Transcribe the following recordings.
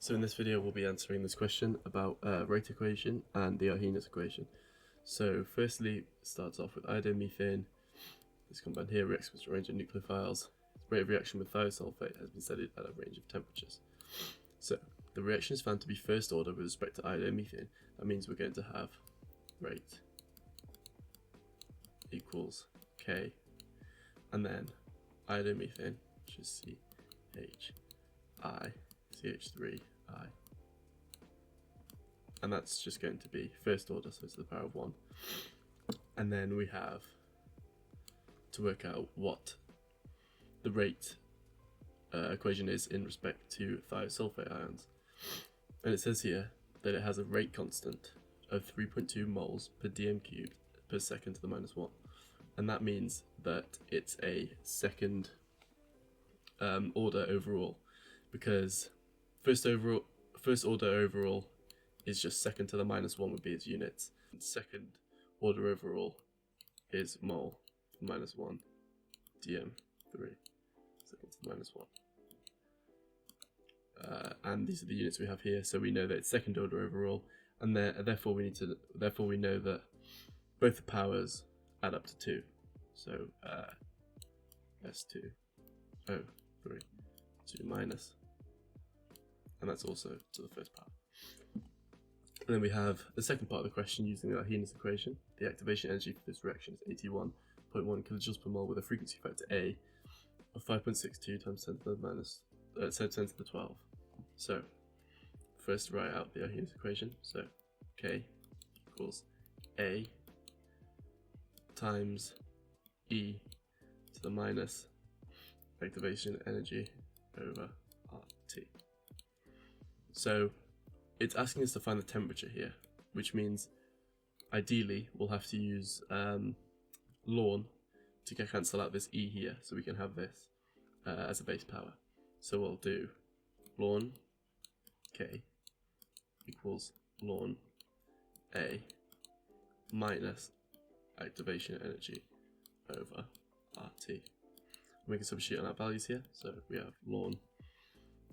So in this video we'll be answering this question about rate equation and the Arrhenius equation. So firstly, it starts off with iodine-methane. This compound here reacts with a range of nucleophiles. Its rate of reaction with thiosulfate has been studied at a range of temperatures. So the reaction is found to be first order with respect to iodine-methane. That means we're going to have rate equals K, and then iodine-methane, which is CH3I, and that's just going to be first order, so to the power of 1. And then we have to work out what the rate equation is in respect to thiosulfate ions. And it says here that it has a rate constant of 3.2 moles per dm cubed per second to the minus 1. And that means that it's a second order overall, because first order overall is just second to the minus 1 would be its units. And second order overall is mole minus 1 dm3 second to the minus 1. And these are the units we have here, so we know that it's second order overall, and therefore we know that both the powers add up to 2. So S2 O3 2 minus, and that's also to the first power. And then we have the second part of the question using the Arrhenius equation. The activation energy for this reaction is 81.1 kilojoules per mole with a frequency factor A of 5.62 times 10 to the 12. So first write out the Arrhenius equation. So K equals A times E to the minus activation energy over RT. So it's asking us to find the temperature here, which means ideally we'll have to use ln to cancel out this E here, so we can have this as a base power. So we'll do ln K equals ln A minus activation energy over RT. We can substitute on our values here, so we have ln,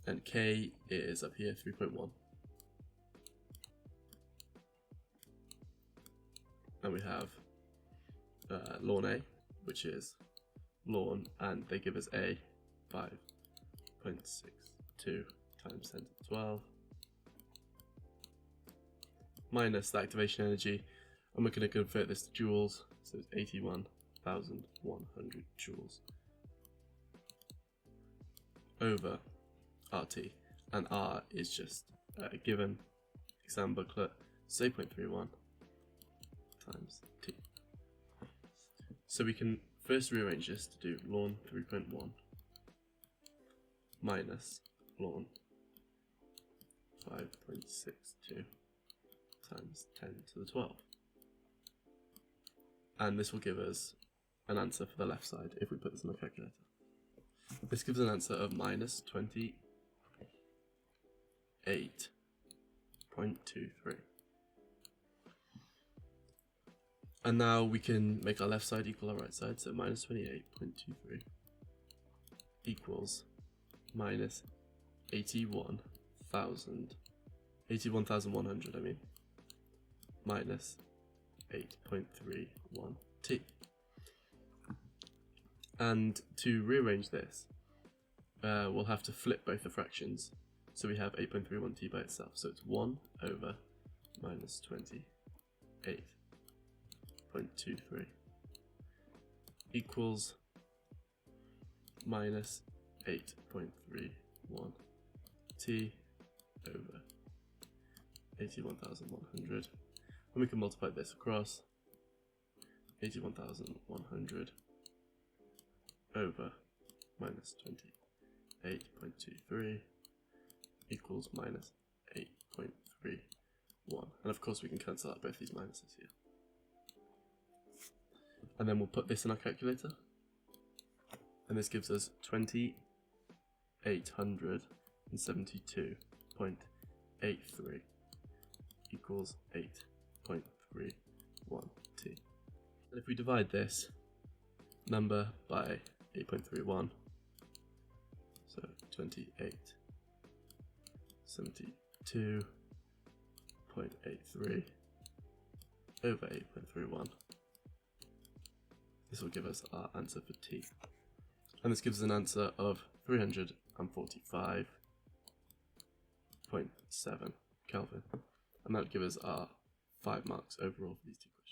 and K is up here 3.1, and we have ln A, which is ln, and they give us A 5.62 times 10 to the 12 minus the activation energy, and we're going to convert this to joules, so it's 81,100 joules over RT, and R is just given exam booklet, so 8.31 times T. So we can first rearrange this to do ln 3.1 minus ln 5.62 times 10 to the 12. And this will give us an answer for the left side if we put this in the calculator. This gives an answer of minus 28.23. And now we can make our left side equal our right side, so minus 28.23 equals minus 81,100, minus 8.31 T. And to rearrange this, we'll have to flip both the fractions. So we have 8.31 T by itself, so it's 1 over minus 28.23 equals minus 8.31 T over 81,100, and we can multiply this across. 81,100 over minus 28.23 equals minus 8.31, and of course we can cancel out both these minuses here. And then we'll put this in our calculator, and this gives us 2,872.83 equals 8.31 T. And if we divide this number by 8.31, so 28 72.83 over 8.31. This will give us our answer for T. And this gives us an answer of 345.7 Kelvin. And that will give us our 5 marks overall for these two questions.